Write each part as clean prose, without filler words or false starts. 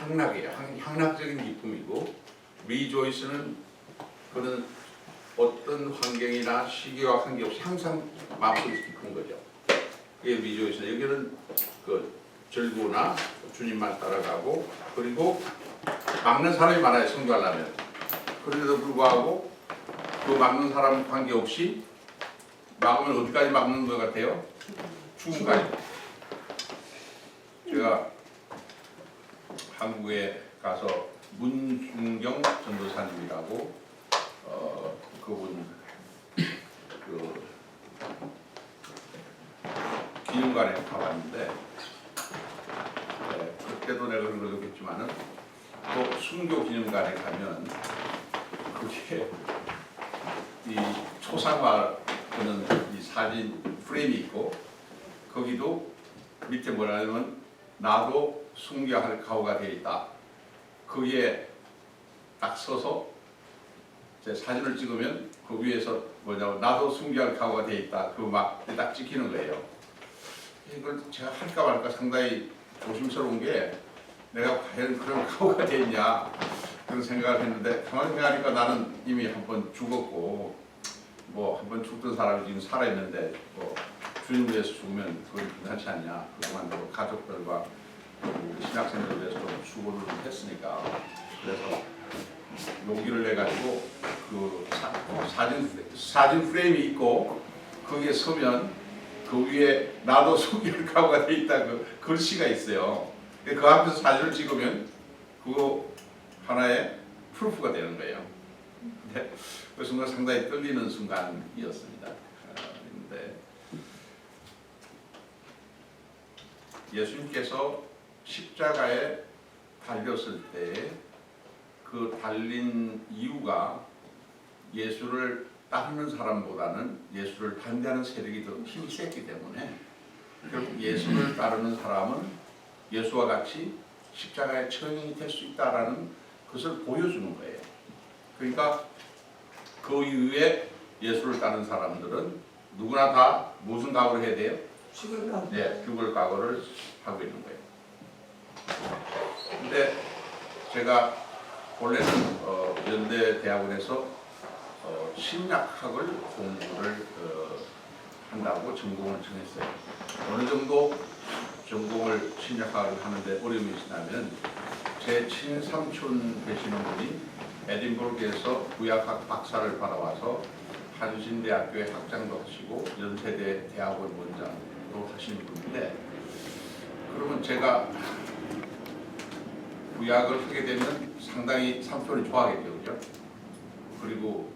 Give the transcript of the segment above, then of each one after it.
향락이에요. 향락적인 기쁨이고, 리조이스는 그는 어떤 환경이나 시기와 관계없이 항상 마음속에서 기쁜 거죠. 그게 리조이스. 여기는 그 즐거우나 주님만 따라가고, 그리고 막는 사람이 많아요. 성교하려면. 그런데도 불구하고 그 막는 사람 관계없이 막으면 어디까지 막는 것 같아요? 죽음까지. 제가 한국에 가서 문준경 전도사님이라고 그분 그 기념관에 가봤는데, 그때도 내가 그런 걸 느꼈지만은 또 순교 기념관에 가면 그게 이 초상화는 이 사진 프레임이 있고, 거기도 밑에 뭐라 하냐면 나도 순교할 각오가 되어 있다. 거기에 딱 서서 제 사진을 찍으면 그 위에서 뭐냐면 나도 순교할 각오가 되어 있다. 그거 막 딱 찍히는 거예요. 이걸 제가 할까 말까 상당히 조심스러운 게, 내가 과연 그런 각오가 되어 있냐 그런 생각을 했는데, 가만히 생각하니까 나는 이미 한 번 죽었고, 뭐 한 번 죽던 사람이 지금 살아있는데 뭐 주님 위해서 죽으면 그건 괜찮지 않냐. 그동안 뭐 가족들과 신학생들 위해서 좀 수고를 좀 했으니까, 그래서 용기를 내가지고 그 사진 프레임이 있고 거기에 서면 그 위에 나도 순교할 각오가 돼 있다 그 글씨가 있어요. 그 앞에서 사진을 찍으면 그거 하나의 프루프가 되는 거예요. 근데 그 순간 상당히 떨리는 순간이었습니다. 근데 예수님께서 십자가에 달렸을 때 그 달린 이유가 예수를 따르는 사람보다는 예수를 반대하는 세력이 더 힘이 셌기 때문에, 결국 예수를 따르는 사람은 예수와 같이 십자가에 처형이 될 수 있다라는 것을 보여주는 거예요. 그러니까 그 이후에 예수를 따르는 사람들은 누구나 다 무슨 각오를 해야 돼요? 죽을 각오. 네, 죽을 각오를 하고 있는 거예요. 근데 제가 원래는 연대 대학원에서 심리학을 공부를 한다고 전공을 정했어요. 어느 정도 전공을 심리학을 하는데 어려움이 있으면, 제 친삼촌 되시는 분이 에딘버그에서 구약학 박사를 받아와서 한신대학교에 학장도 하시고 연세대 대학원 원장도 하시는 분인데, 그러면 제가 구약을 하게 되면 상당히 삼촌이 좋아하겠죠, 그죠? 그리고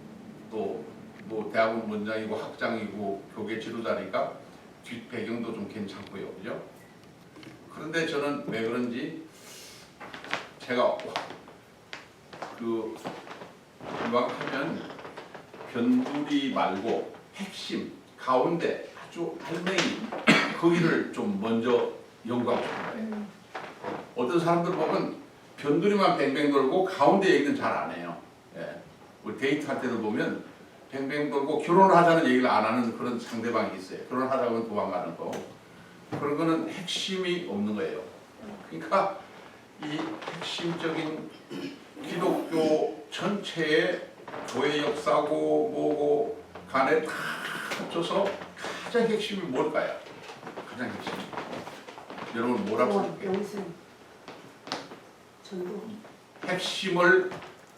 또 뭐 대학원 원장이고 학장이고 교계 지도자니까 뒷 배경도 좀 괜찮고요, 그죠? 그런데 저는 왜 그런지 제가 그 이왕 하면 변두리 말고 핵심 가운데 아주 알맹이 거기를 좀 먼저 연구하고 싶은 거예요. 어떤 사람들 보면 변두리만 뱅뱅 돌고 가운데 얘기는 잘 안 해요. 예. 우리 데이트할 때도 보면 뱅뱅 돌고 결혼을 하자는 얘기를 안 하는 그런 상대방이 있어요. 결혼하자고 도망가는 거. 그런 거는 핵심이 없는 거예요. 그러니까 이 핵심적인 기독교 전체의 교회 역사고 뭐고 간에 다 합쳐서 가장 핵심이 뭘까요? 가장 핵심. 여러분 뭐라고 생각해요? 영생. 전도. 핵심을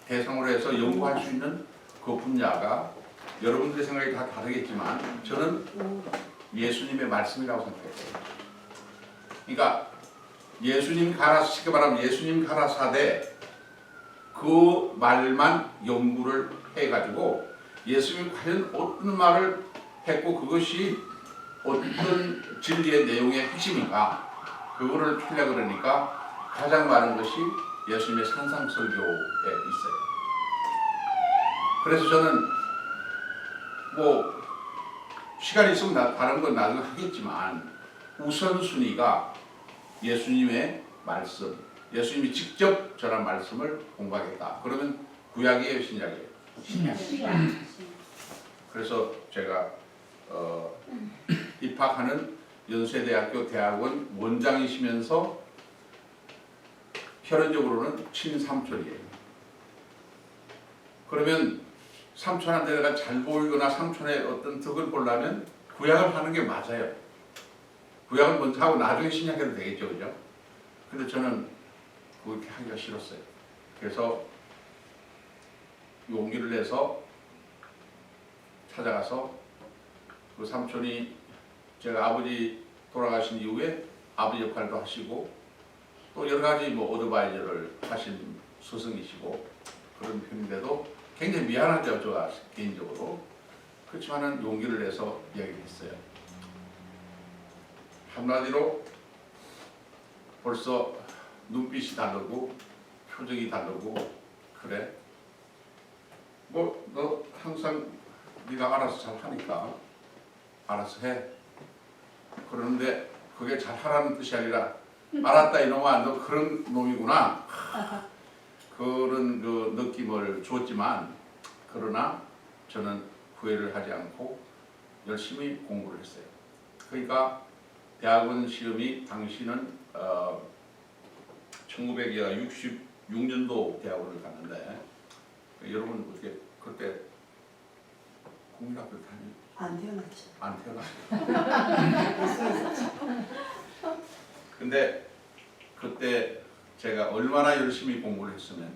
대상으로 해서 연구할 수 있는 그 분야가 여러분들의 생각이 다 다르겠지만 저는 예수님의 말씀이라고 생각해요. 그러니까 예수님 가라사, 쉽게 말하면 예수님 가라사대 그 말만 연구를 해가지고 예수님이 과연 어떤 말을 했고 그것이 어떤 진리의 내용의 핵심인가 그거를 풀려 그러니까 가장 많은 것이 예수님의 산상설교에 있어요. 그래서 저는 뭐 시간이 있으면 다른 건 나중에 하겠지만 우선순위가 예수님의 말씀, 예수님이 직접 전한 말씀을 공부하겠다. 그러면 구약이에요, 신약이에요? 신약. 그래서 제가 입학하는 연세대학교 대학원 원장이시면서 혈연적으로는 친삼촌이에요. 그러면 삼촌한테 내가 잘 보이거나 삼촌의 어떤 덕을 보려면 구약을 하는 게 맞아요. 구약을 먼저 하고 나중에 신약해도 되겠죠, 그죠? 근데 저는 그렇게 하기가 싫었어요. 그래서 용기를 내서 찾아가서 그 삼촌이 제가 아버지 돌아가신 이후에 아버지 역할도 하시고 또 여러 가지 뭐 어드바이저를 하신 스승이시고 그런 편인데도 굉장히 미안하죠, 저 개인적으로. 그렇지만은 용기를 내서 이야기를 했어요. 한마디로 벌써 눈빛이 다르고 표정이 다르고 그래. 뭐 너 항상 네가 알아서 잘 하니까 알아서 해. 그러는데 그게 잘 하라는 뜻이 아니라 알았다 이놈아 너 그런 놈이구나. 그런 그 느낌을 줬지만 그러나 저는 후회를 하지 않고 열심히 공부를 했어요. 그러니까 대학원 시험이 당시는 1966년도 대학원을 갔는데 여러분 어떻게 그때 국민학교 다니? 안 태어났죠. 안 태어났어요. 근데 그때 제가 얼마나 열심히 공부를 했으면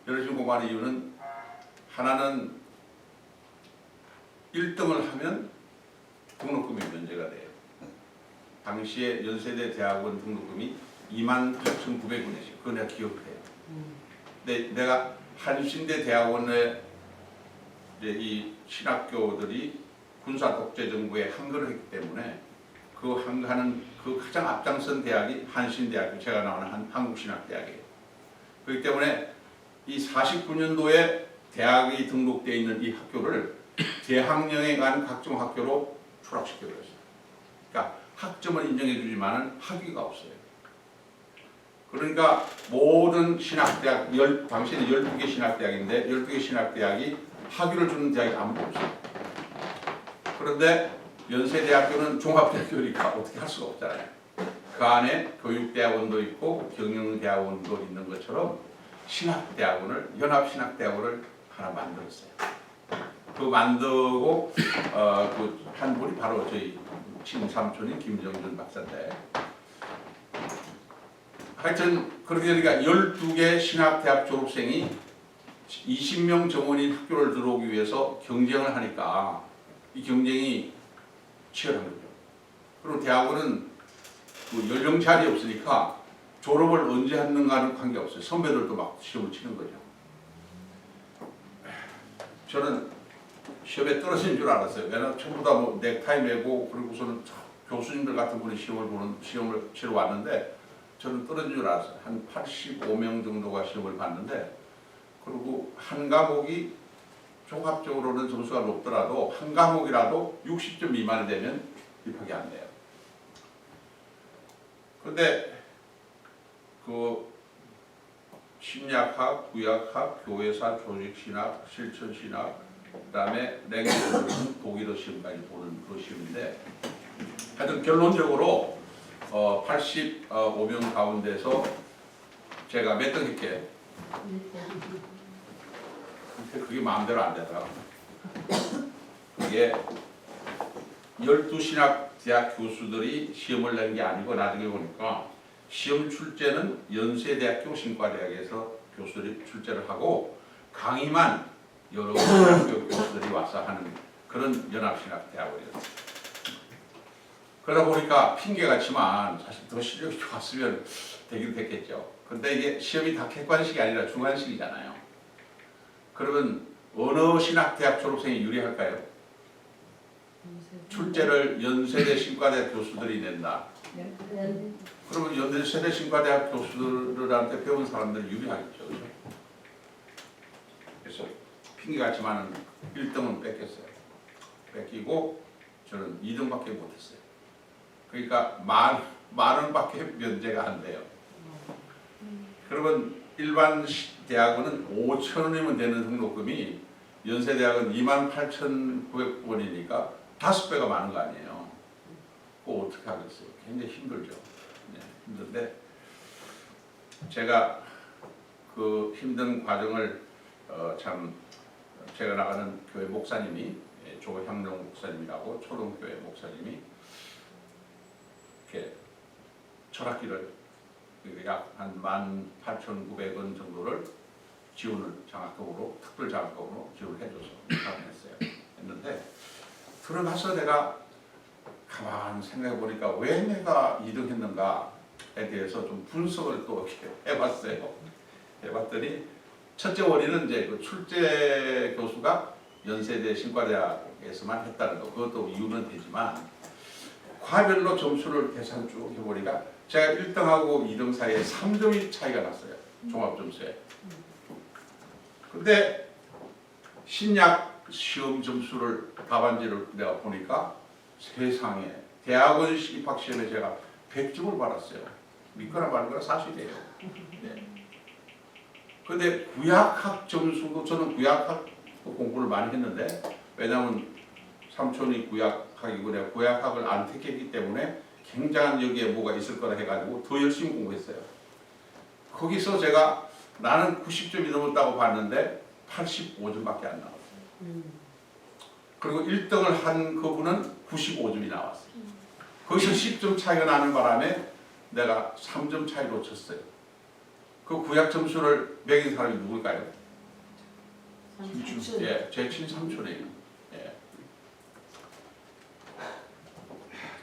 열심히 공부하는 이유는 하나는 1등을 하면 등록금이 면제가 돼요. 당시에 연세대 대학원 등록금이 28,900원이었어요. 그거 내가 기억해요. 근데 내가 한신대 대학원에 이제 이 신학교들이 군사 독재 정부에 항거를 했기 때문에 그 항거하는 그 가장 앞장선 대학이 한신대학교, 제가 나오는 한국신학대학이에요. 그렇기 때문에 이 49년도에 대학이 등록되어 있는 이 학교를 재학령에 간 각종 학교로 추락시켜버렸어요. 그러니까 학점은 인정해 주지만 학위가 없어요. 그러니까 모든 신학대학, 당시에는 12개 신학대학인데 12개 신학대학이 학위를 주는 대학이 아무도 없어요. 그런데 연세대학교는 종합대학교니까 어떻게 할 수가 없잖아요. 그 안에 교육대학원도 있고 경영대학원도 있는 것처럼 신학대학원을, 연합신학대학원을 하나 만들었어요. 그 만들고 그 한 분이 바로 저희 친삼촌인 김정준 박사인데 하여튼 그렇게 되니까 12개 신학대학 졸업생이 20명 정원인 학교를 들어오기 위해서 경쟁을 하니까 이 경쟁이 치열한 거죠. 그리고 대학원은 그 연령 자리 없으니까 졸업을 언제 하는가는 관계없어요. 선배들도 막 시험을 치는 거죠. 저는 시험에 떨어지는 줄 알았어요. 왜냐면 전부 다 뭐 넥타이 매고 그리고서는 교수님들 같은 분이 시험을 치러 왔는데 저는 떨어진 줄 알았어요. 한 85명 정도가 시험을 봤는데 그리고 한 과목이 종합적으로는 점수가 높더라도 한 과목이라도 60점 미만이 되면 입학이 안 돼요. 그런데 그 심리학학, 구약학, 교회사, 조직신학, 실천신학, 그다음에 랭귀지 독일어 시험까지 보는 그 시험인데 하여튼 결론적으로 85명 가운데서 제가 몇 등 했게 그게 마음대로 안 되더라고요. 그게 12신학대학 교수들이 시험을 낸 게 아니고 나중에 보니까 시험 출제는 연세대학교 신과대학에서 교수들이 출제를 하고 강의만 여러 신학교 교수들이 와서 하는 그런 연합신학대학원이었어요. 그러다 보니까 핑계같지만 사실 더 실력이 좋았으면 되긴 됐겠죠. 근데 이게 시험이 다 객관식이 아니라 주관식이잖아요. 그러면 어느 신학대학 졸업생이 유리할까요? 출제를 연세대 신과대학 교수들이 낸다. 그러면 연세대 신과대학 교수들한테 배운 사람들이 유리하겠죠. 그렇죠? 그래서 핑계같지만 1등은 뺏겼어요. 뺏기고 저는 2등밖에 못했어요. 그러니까 만 원밖에 면제가 안 돼요. 그러면 일반 대학원은 5,000원이면 되는 등록금이 연세대학은 28,900원이니까 5배가 많은 거 아니에요. 그거 어떻게 하겠어요? 굉장히 힘들죠. 네, 힘든데 제가 그 힘든 과정을 참 제가 나가는 교회 목사님이 조향룡 목사님이라고 초등교회 목사님이 이렇게 철학기를 약 한 18,900원 정도를 지원을 장학금으로 특별 장학금으로 지원을 해줘서 했는데 들어가서 내가 가만 생각해 보니까 왜 내가 2등 했는가에 대해서 좀 분석을 또 이렇게 해봤어요. 해봤더니 첫째 원인은 이제 그 출제 교수가 연세대 신과대학에서만 했다는 거, 그것도 이유는 되지만 과별로 점수를 계산 쭉 해보니까 제가 1등하고 2등 사이에 3점이 차이가 났어요. 종합점수에. 근데 신약 시험 점수를 답안지를 내가 보니까 세상에 대학원 입학시험에 제가 100점을 받았어요. 믿거나 말거나 사실이에요. 네. 근데 구약학 점수도 저는 구약학 공부를 많이 했는데 왜냐하면 삼촌이 구약학이고 내가 구약학을 안 택했기 때문에 굉장한 여기에 뭐가 있을 거라 해가지고 더 열심히 공부했어요. 거기서 제가 나는 90점이 넘었다고 봤는데 85점밖에 안 나왔어요. 그리고 1등을 한 그분은 95점이 나왔어요. 거기서 10점 차이가 나는 바람에 내가 3점 차이로 쳤어요. 그 구약 점수를 매긴 사람이 누굴까요? 삼촌. 예, 제 친삼촌이에요. 예.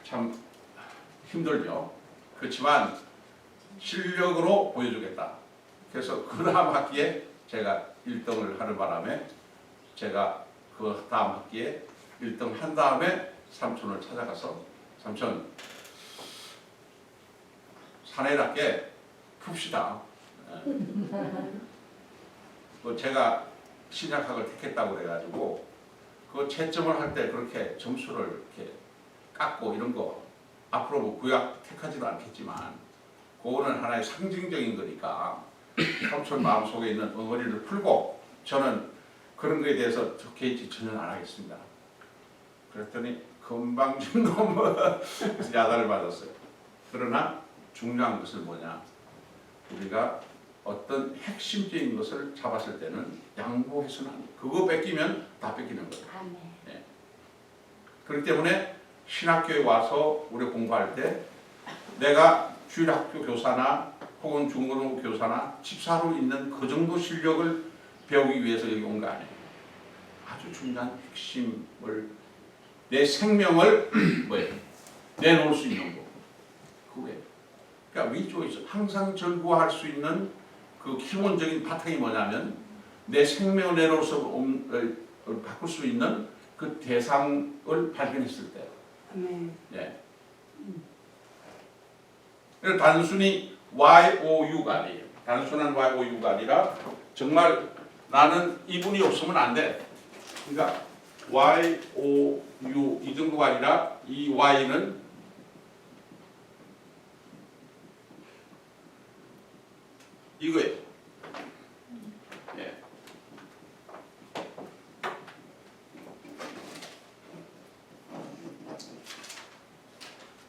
참 힘들죠. 그렇지만 실력으로 보여주겠다. 그래서 그 다음 학기에 제가 1등을 하는 바람에 제가 그 다음 학기에 1등 한 다음에 삼촌을 찾아가서 삼촌 사내답게 풉시다. 제가 신약학을 택했다고 그래가지고 그 채점을 할 때 그렇게 점수를 이렇게 깎고 이런 거 앞으로 뭐 구약 택하지도 않겠지만 그거는 하나의 상징적인 거니까 삼촌 마음속에 있는 엉거리를 풀고 저는 그런 거에 대해서 개의치 전혀 안 하겠습니다. 그랬더니 금방 좀 야단을 맞았어요. 그러나 중요한 것은 뭐냐? 우리가 어떤 핵심적인 것을 잡았을 때는 양보해서는 안 돼요. 그거 뺏기면 다 뺏기는 거예요. 네. 그렇기 때문에 신학교에 와서 우리 공부할 때 내가 주일학교 교사나 혹은 중고등부 교사나 집사로 있는 그 정도 실력을 배우기 위해서 여기 온 거 아니에요. 아주 중요한 핵심을 내 생명을 뭐예요? 내놓을 수 있는 거. 그거예요. 그러니까 위쪽에서 항상 절구할 수 있는 그 기본적인 바탕이 뭐냐면 내 생명을 내놓아서 바꿀 수 있는 그 대상을 발견했을 때. 네. 그래서 단순히 YOU가 아니에요. 단순한 YOU가 아니라 정말 나는 이분이 없으면 안 돼. 그러니까 YOU 이 정도가 아니라 이 Y는 이거예요. 예.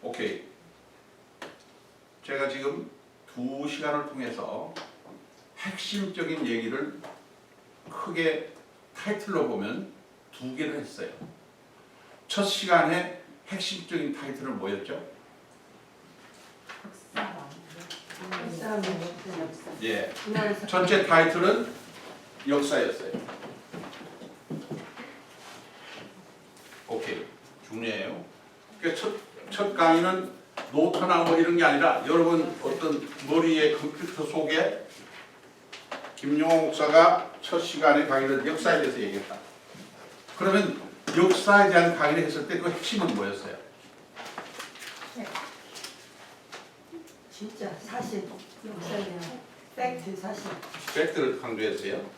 오케이. 제가 지금 2시간을 통해서 핵심적인 얘기를 크게 타이틀로 보면 2개를 했어요. 첫 시간에 핵심적인 타이틀은 뭐였죠? 예. 전체 타이틀은 역사였어요. 오케이. 중요해요. 그러니까 첫 강의는 노트나 뭐 이런 게 아니라 여러분 어떤 머리의 컴퓨터 속에 김용호 목사가 첫 시간에 강의를 역사에 대해서 얘기했다. 그러면 역사에 대한 강의를 했을 때 그 핵심은 뭐였어요? 진짜 사실 역사에 대한 팩트 사실. 팩트를 강조했어요.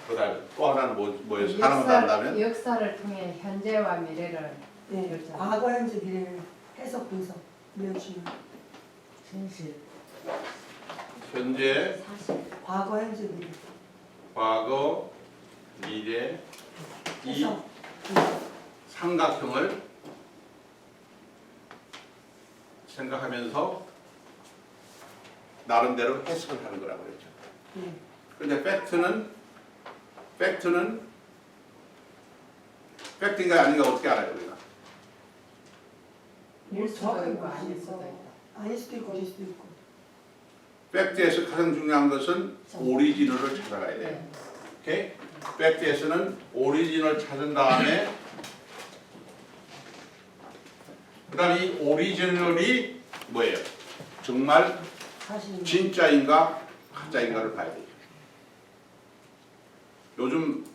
그다음에 또 하나는 뭐였어요? 하나만 더 한다면? 역사를 통해 현재와 미래를 네, 과거, 현재, 미래를 해석, 분석, 이어주는 진실. 현재, 과거, 현재, 미래 과거, 미래 이 해석, 분석. 삼각형을 생각하면서 나름대로 해석을 하는 거라고 그랬죠. 네. 그런데 팩트인가 아닌가 어떻게 알아요 우리가? 일 수도 정확하게 있고 아닐 모르겠어. 수도 있다. 아닐 수도 있고 아닐 수도 있고. 팩트에서 가장 중요한 것은 오리지널을 찾아가야 돼요. 네. 오케이? 팩트에서는 오리지널을 찾은 다음에 그 다음에 이 오리지널이 뭐예요? 정말 사실 진짜인가 가짜인가를 봐야 돼요. 요즘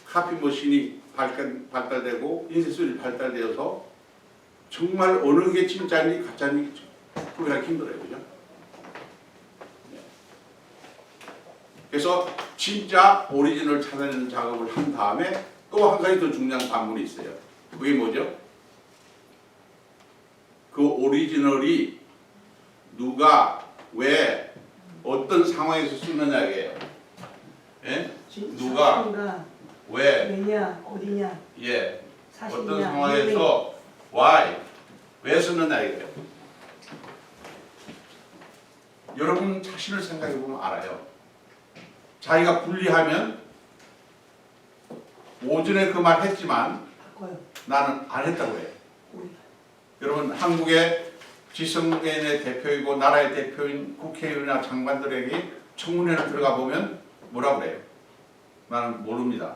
카피 머신이 발달되고 인쇄술이 발달되어서 정말 어느 게 진짜인지 가짜인지 구별하기 힘들어요. 그죠? 네. 그래서 진짜 오리지널 찾아내는 작업을 한 다음에 또 한 가지 더 중요한 관문이 있어요. 그게 뭐죠? 그 오리지널이 누가 왜 어떤 상황에서 쓰느냐예요. 예? 누가 사실인가 왜 왜냐 어디냐 예 사실이냐 어떤 상황에서 why 왜 쓰느냐 이거예요. 여러분 자신을 생각해 보면 알아요. 자기가 불리하면 오전에 그 말 했지만 바꿔요. 나는 안 했다고 해요. 오히려. 여러분 한국의 지성계의 대표이고 나라의 대표인 국회의원이나 장관들에게 청문회를 들어가 보면 뭐라고 그래요? 나는 모릅니다.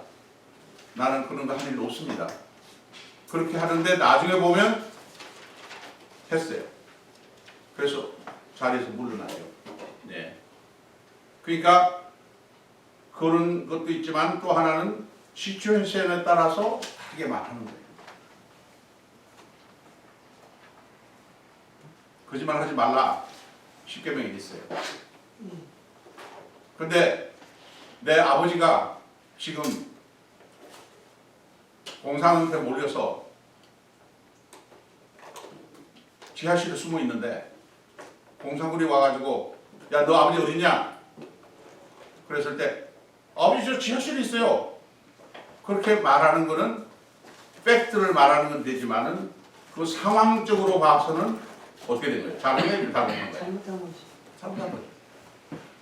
나는 그런 거 할 일 없습니다. 그렇게 하는데 나중에 보면 했어요. 그래서 자리에서 물러나요. 네. 그러니까 그런 것도 있지만 또 하나는 시츄에이션에 따라서 다르게 말하는 거예요. 거짓말 하지 말라. 10계명이 있어요. 근데 내 아버지가 지금 공산한테 몰려서 지하실에 숨어 있는데 공산군이 와가지고 야 너 아버지 어디냐? 그랬을 때 아버지 저 지하실에 있어요. 그렇게 말하는 거는 팩트를 말하는 건 되지만은 그 상황적으로 봐서는 어떻게 된 거예요? 잘못된 거예요. 잘못한 거지. 잘못한 거죠.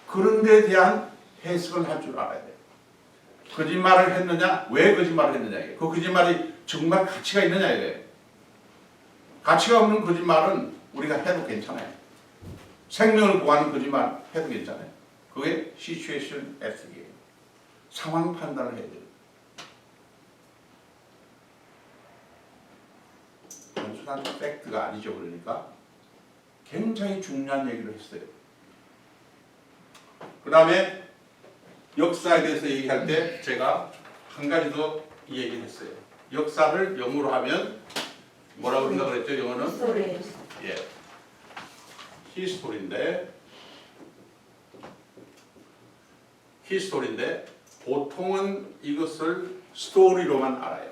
그런 데에 대한 해석을 할 줄 알아야 돼요. 거짓말을 했느냐? 왜 거짓말을 했느냐? 이게. 그 거짓말이 정말 가치가 있느냐? 이게. 가치가 없는 거짓말은 우리가 해도 괜찮아요. 생명을 구하는 거짓말 해도 괜찮아요. 그게 시츄에이션 에틱이에요. 상황 판단을 해야 돼요. 단순한 팩트가 아니죠. 그러니까 굉장히 중요한 얘기를 했어요. 그 다음에 역사에 대해서 얘기할 때 제가 한 가지 더 이 얘기를 했어요. 역사를 영어로 하면 뭐라고 생각을 했죠? 영어는? 스토리. 예. 히스토리인데 보통은 이것을 스토리로만 알아요.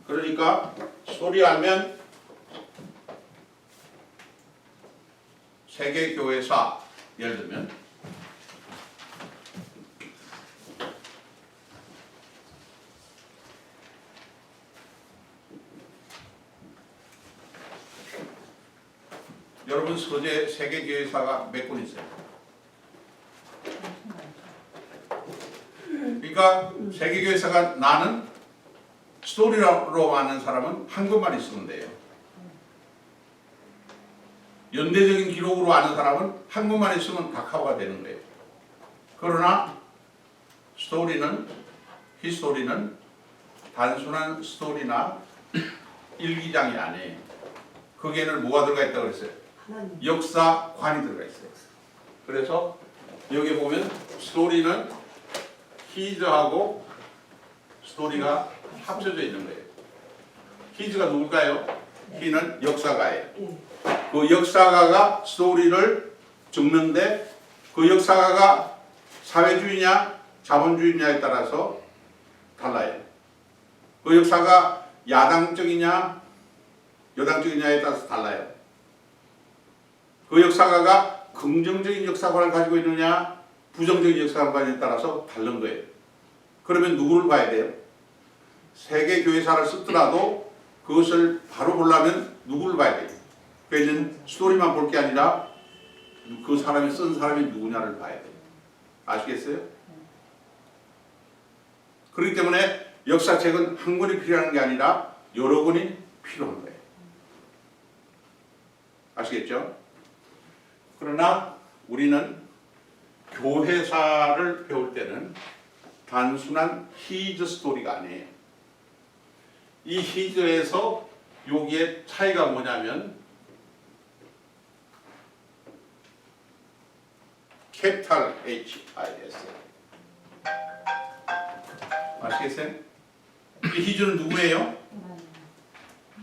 그러니까 스토리 하면 세계교회사 예를 들면 여러분 서재 세계교회사가 몇 군 있어요? 그러니까 세계교회사가 나는 스토리로 아는 사람은 한 것만 있으면 돼요. 연대적인 기록으로 아는 사람은 한 것만 있으면 각하가 되는 거예요. 그러나 히스토리는 단순한 스토리나 일기장이 아니에요. 거기에는 뭐가 들어가 있다고 그랬어요? 하나님. 역사관이 들어가 있어요. 그래서 여기 보면 스토리는 히즈하고 스토리가 합쳐져 있는 거예요. 히즈가 누굴까요? 히는 역사가예요. 예. 그 역사가가 스토리를 적는데 그 역사가가 사회주의냐 자본주의냐에 따라서 달라요. 그 역사가 야당적이냐 여당적이냐에 따라서 달라요. 그 역사가가 긍정적인 역사관을 가지고 있느냐 부정적인 역사관에 따라서 다른 거예요. 그러면 누구를 봐야 돼요? 세계교회사를 쓰더라도 그것을 바로 보려면 누구를 봐야 돼요? 그러니까 스토리만 볼 게 아니라 그 사람이 쓴 사람이 누구냐를 봐야 돼요. 아시겠어요? 그렇기 때문에 역사책은 한 권이 필요한 게 아니라 여러 권이 필요한 거예요. 아시겠죠? 그러나 우리는 교회사를 배울 때는 단순한 히즈 스토리가 아니에요. 이 히즈에서 여기에 차이가 뭐냐면 캐피탈 HIS. 아시겠어요? 이 히즈는 누구예요?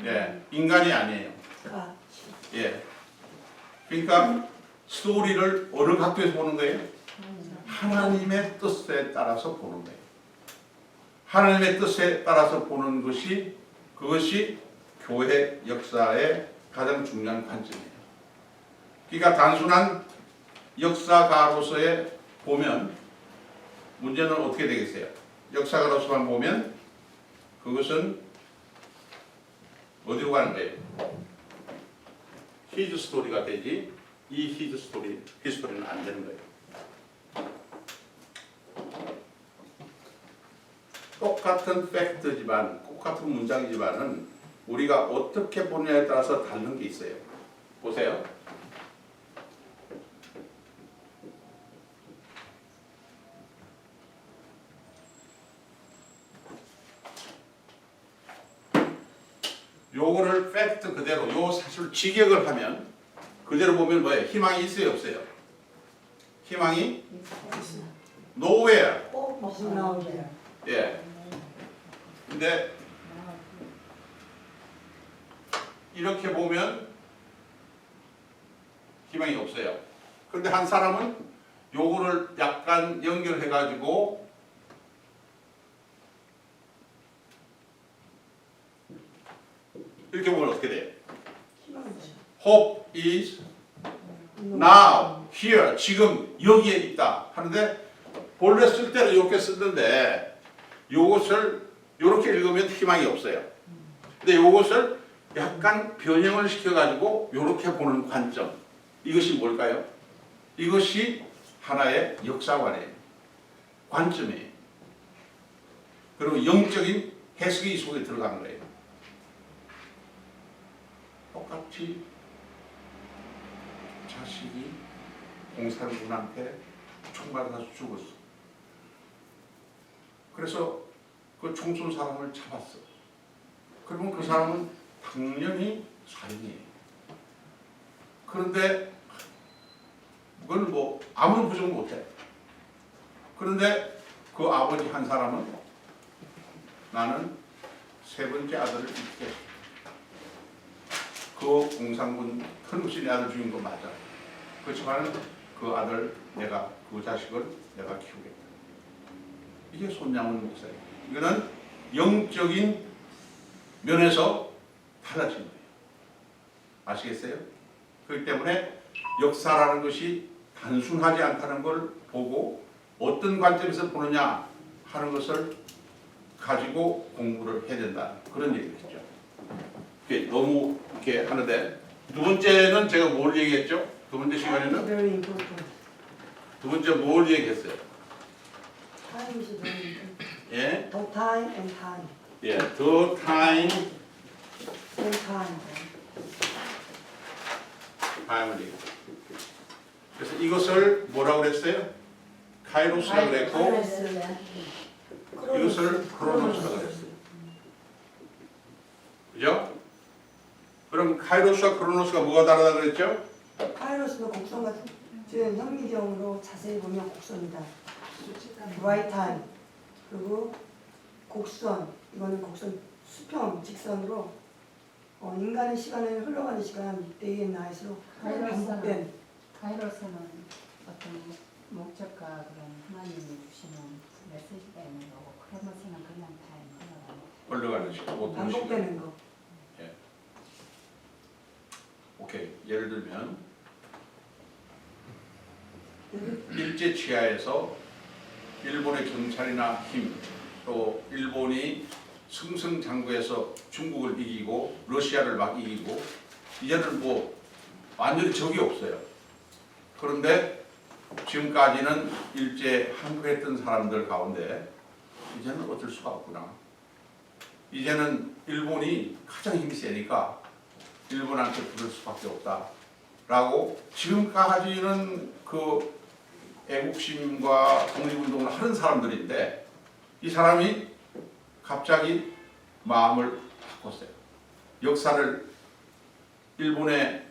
예, 인간이 아니에요. 가. 예. 그러니까 스토리를 어느 각도에서 보는 거예요? 하나님의 뜻에 따라서 보는 거예요. 하나님의 뜻에 따라서 보는 것이 그것이 교회 역사의 가장 중요한 관점이에요. 그러니까 단순한 역사가로서의 보면 문제는 어떻게 되겠어요? 역사가로서만 보면 그것은 어디로 가는 거예요? 히즈 스토리가 되지 이 히즈 스토리, 히스토리는 안 되는 거예요. 똑같은 팩트지만 똑같은 문장이지만은 우리가 어떻게 보느냐에 따라서 다른 게 있어요. 보세요. 요거를 팩트 그대로 요 사실 직역을 하면 그대로 보면 뭐예요? 희망이 있어요, 없어요? 희망이 nowhere. 꼭 무슨 나오게. 예. 근데 이렇게 보면 희망이 없어요. 그런데 한 사람은 요거를 약간 연결해 가지고 이렇게 보면 어떻게 돼요? 희망이죠. Hope is now, here, 지금 여기에 있다 하는데 본래 쓸 때는 이렇게 쓰는데 요것을 이렇게 읽으면 희망이 없어요. 근데 요것을 약간 변형을 시켜가지고 이렇게 보는 관점, 이것이 뭘까요? 이것이 하나의 역사관이에요. 관점이에요. 그리고 영적인 해석이 이 속에 들어간 거예요. 똑같이 자식이 공산군한테 총 맞아서 죽었어. 그래서 그 총 쏜 사람을 잡았어. 그러면 그 사람은 당연히 살인이에요. 그런데 그걸 뭐 아무런 부정 못해. 그런데 그 아버지 한 사람은 나는 세 번째 아들을 잃게 했어. 그 공산군 큰무신의 아들 죽인 거 맞아. 그렇지만 그 아들 내가 그 자식을 내가 키우겠다. 이게 손양원 목사예요. 이거는 영적인 면에서 달라진 거예요. 아시겠어요? 그렇기 때문에 역사라는 것이 단순하지 않다는 걸 보고 어떤 관점에서 보느냐 하는 것을 가지고 공부를 해야 된다. 그런 얘기겠죠. 너무 이렇게 하는데 두 번째는 제가 뭘 얘기했죠? 두 번째 시간에는 Very important. 두 번째 뭘 얘기했어요? Time is very important. 예, The time and time. 예, the time, And time. time을 얘기. 그래서 이것을 뭐라고 그랬어요? 카이로스라고 그랬고 이것을 크로노스라고 그랬어요. 그죠? 그럼 카이로스와 크로노스가 뭐가 다르다 그랬죠? 카이로스는 곡선 같은 지금 현미경으로 자세히 보면 곡선이다. right time. 그리고 곡선, 이거는 곡선 수평, 직선으로 인간의 시간을 흘러가는 시간, day and night으로 반복된. 카이로스는 어떤 목적과 그런 하나님이 주시는 메시지가 있는 거고 크로노스는 그냥 타임 흘러가는 시간, 모든 시간. 반복되는 거. 예. 오케이. 예를 들면 일제 치하에서 일본의 경찰이나 힘, 또 일본이 승승장구해서 중국을 이기고 러시아를 막 이기고 이제는 뭐 완전히 적이 없어요. 그런데 지금까지는 일제 항복했던 사람들 가운데 이제는 어쩔 수가 없구나. 이제는 일본이 가장 힘이 세니까 일본한테 부를 수밖에 없다라고 지금까지는 그 애국심과 독립운동을 하는 사람들인데 이 사람이 갑자기 마음을 바꿨어요. 역사를 일본의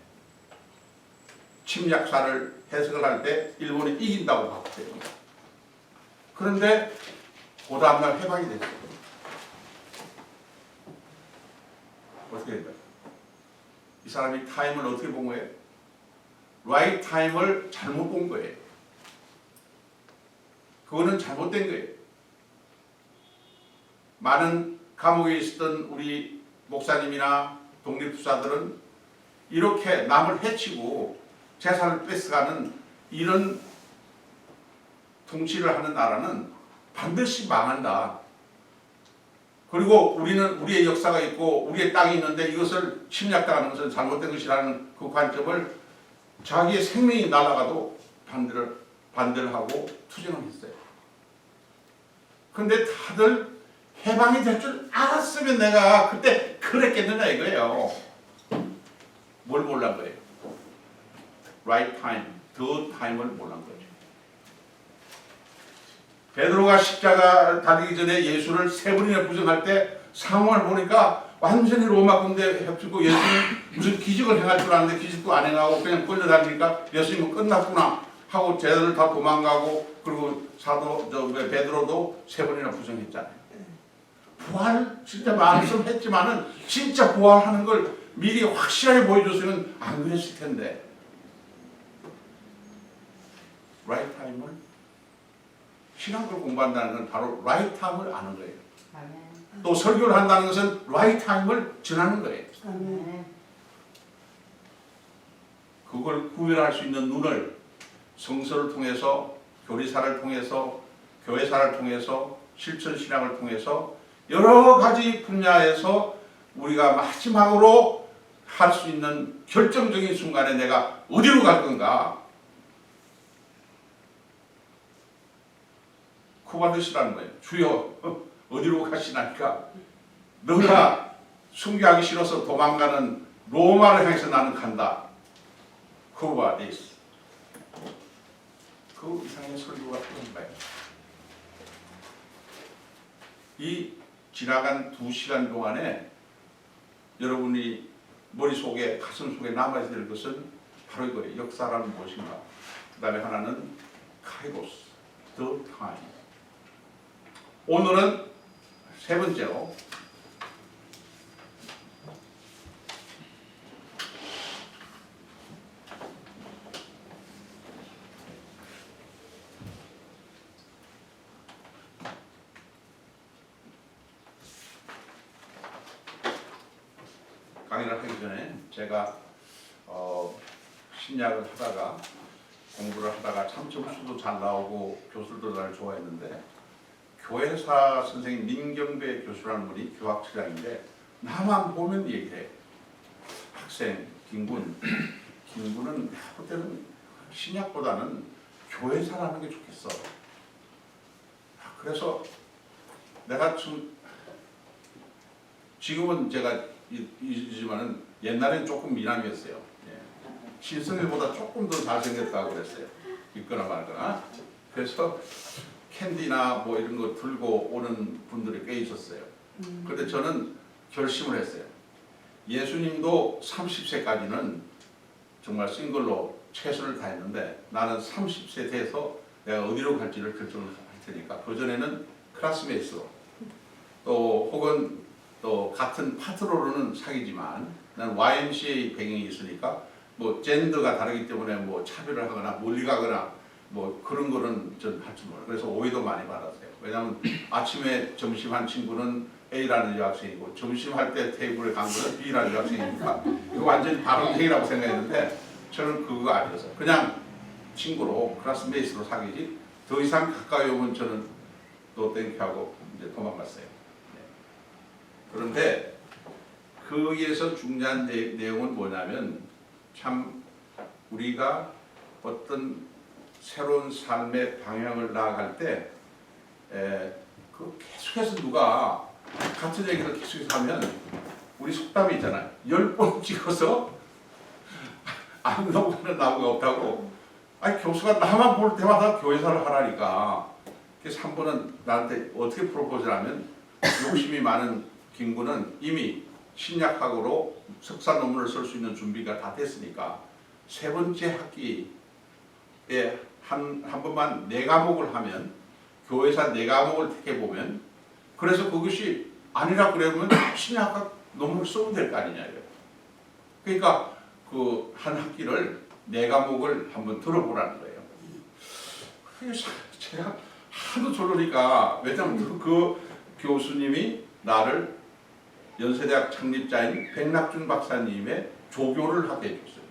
침략사를 해석을 할 때 일본이 이긴다고 바꿨어요. 그런데 그 다음날 해방이 됐어요. 어떻게 된 거예요? 이 사람이 타임을 어떻게 본 거예요? 라이트 타임을 잘못 본 거예요. 그거는 잘못된 거예요. 많은 감옥에 있었던 우리 목사님이나 독립투사들은 이렇게 남을 해치고 재산을 뺏어가는 이런 통치를 하는 나라는 반드시 망한다. 그리고 우리는 우리의 역사가 있고 우리의 땅이 있는데 이것을 침략당하는 것은 잘못된 것이라는 그 관점을 자기의 생명이 날아가도 반대를 하고 투쟁을 했어요. 그런데 다들 해방이 될 줄 알았으면 내가 그때 그랬겠느냐 이거예요. 뭘 몰란 거예요? right time, the time을 몰란 거죠. 베드로가 십자가 달리기 전에 예수를 3번이나 부정할 때 상황을 보니까 완전히 로마 군대에 협치고 예수님 무슨 기적을 행할 줄 아는데 기적도 안 행하고 그냥 끌려다니니까 예수님은 끝났구나 하고 쟤들 다 도망가고 그리고 베드로도 3번이나 부정했잖아요. 부활 진짜 말씀했지만은 진짜 부활하는 걸 미리 확실하게 보여줬으면 안 그랬을 텐데. 라이트 타임을 신앙을 공부한다는 건 바로 라이트 타임을 아는 거예요. 아멘. 또 설교를 한다는 것은 라이트 타임을 전하는 거예요. 아멘. 그걸 구별할 수 있는 눈을 성서를 통해서 교리사를 통해서 교회사를 통해서 실천신앙을 통해서 여러 가지 분야에서 우리가 마지막으로 할 수 있는 결정적인 순간에 내가 어디로 갈 건가 구받으시라는 거예요. 주여 어디로 가시나니까 너가 순교하기 싫어서 도망가는 로마를 향해서 나는 간다. 구받으시. 그 이상의 설교가 필요한 거예요. 이 지나간 2시간 동안에 여러분이 머릿속에 가슴속에 남아있어야 될 것은 바로 이거예요. 역사라는 무엇인가. 그 다음에 하나는 카이로스, the time. 오늘은 3번째로 강의를 하기 전에 제가 신약을 하다가 공부를 하다가 참 점수도 잘 나오고 교수들도 날 좋아했는데 교회사 선생님 민경배 교수라는 분이 교학처장인데 나만 보면 얘기해. 학생 김군은 내가 볼 때는 신약보다는 교회사라는 게 좋겠어. 그래서 내가 지금은 제가 이지만은 옛날엔 조금 미남이었어요. 예. 신성일보다 조금 더 잘생겼다고 그랬어요. 있거나 말거나. 그래서 캔디나 뭐 이런 거 들고 오는 분들이 꽤 있었어요. 그런데 저는 결심을 했어요. 예수님도 30세까지는 정말 싱글로 최선을 다했는데 나는 30세 돼서 내가 어디로 갈지를 결정을 할 테니까 그전에는 클래스메이트로 또 혹은 또 같은 파트너로는 사귀지만 난 YMCA 배경이 있으니까 뭐 젠더가 다르기 때문에 뭐 차별을 하거나 멀리 가거나 뭐 그런 거는 전 할 줄 몰라요. 그래서 오해도 많이 받았어요. 왜냐하면 아침에 점심한 친구는 A라는 여학생이고 점심할 때 테이블에 간 거는 B라는 여학생이니까 이거 완전히 바람둥이라고 생각했는데 저는 그거 아니었어요. 그냥 친구로 클래스메이트로 사귀지 더 이상 가까이 오면 저는 또 땡큐하고 이제 도망갔어요. 네. 그런데 거기에서 중요한 내용은 뭐냐면 참 우리가 어떤 새로운 삶의 방향을 나아갈 때 그 계속해서 누가 같은 얘기를 계속해서 하면 우리 속담이 있잖아요. 10번 찍어서 안 나오는 나무가 없다고. 아니 교수가 나만 볼 때마다 교회사를 하라니까. 그래서 한 번은 나한테 어떻게 프로포즈를 하면 욕심이 많은 김구는 이미 신약학으로 석사 논문을 쓸 수 있는 준비가 다 됐으니까 세 번째 학기에 한 번만 4과목을 하면 교회사 4과목을 택해보면 그래서 그것이 아니라 그러면 신약학 논문을 쓰면 될 거 아니냐 이래요. 그러니까 그 한 학기를 4과목을 한번 들어보라는 거예요. 그래서 제가 하도 저러니까 왜냐면 그 교수님이 나를 연세대학 창립자인 백낙준 박사님의 조교를 하게 해줬어요.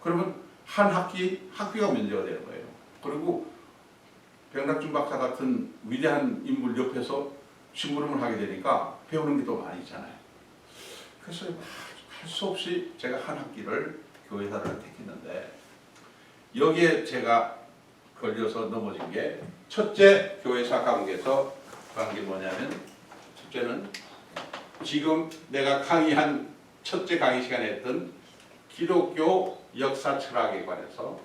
그러면 한 학비가 문제가 되는 거예요. 그리고 백낙준 박사 같은 위대한 인물 옆에서 심부름을 하게 되니까 배우는 게 더 많이 있잖아요. 그래서 할 수 없이 제가 한 학기를 교회사를 택했는데 여기에 제가 걸려서 넘어진 게 첫째 교회사 과목에서 한 게 뭐냐면 첫째는 지금 내가 강의한 첫째 강의 시간에 했던 기독교 역사 철학에 관해서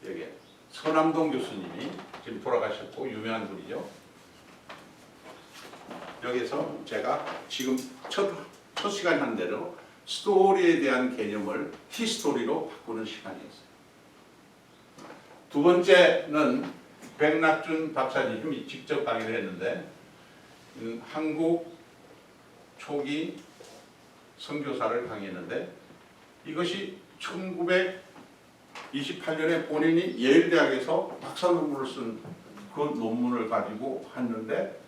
여기 서남동 교수님이 지금 돌아가셨고 유명한 분이죠. 여기서 제가 지금 첫 시간 한 대로 스토리에 대한 개념을 히스토리로 바꾸는 시간이었어요. 두 번째는 백낙준 박사님이 직접 강의를 했는데 한국 초기 선교사를 강의했는데 이것이 1928년에 본인이 예일대학에서 박사 논문을 쓴 그 논문을 가지고 했는데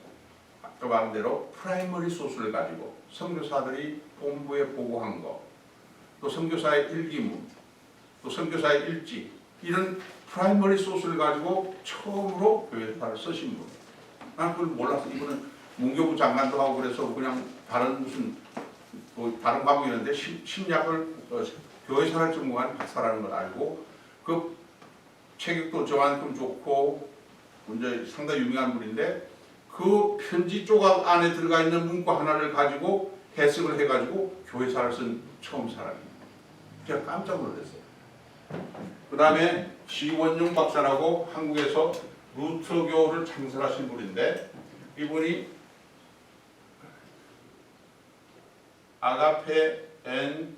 아까 말한 대로 프라이머리 소스를 가지고 선교사들이 본부에 보고한 거, 또 선교사의 일기문, 또 선교사의 일지 이런 프라이머리 소스를 가지고 처음으로 교회사를 쓰신 분. 난 그걸 몰랐어. 이분은 문교부 장관도 하고 그래서 그냥 다른 무슨 뭐 다른 과목이었는데 심리학을 교회사를 전공한 박사라는 걸 알고 그 체격도 저만큼 좋고 이제 상당히 유명한 분인데 그 편지 조각 안에 들어가 있는 문구 하나를 가지고 해석을 해가지고 교회사를 쓴 처음 사람이에요. 제가 깜짝 놀랐어요. 그 다음에 지원용 박사라고 한국에서 루터교를 창설하신 분인데 이분이 아가페 앤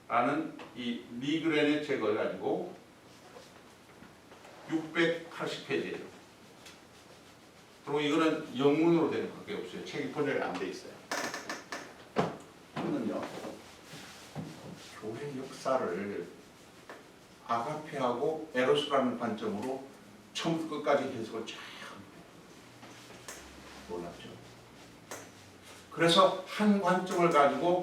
에로스라는 이 리그렌의 책을 가지고 680페이지예요. 그리고 이거는 영문으로 된 밖에 없어요. 책이 번역이 안 돼 있어요. 저는요 교회 역사를 아가페하고 에로스라는 관점으로 처음부터 끝까지 해석을 쫙 몰랐죠. 그래서 한 관점을 가지고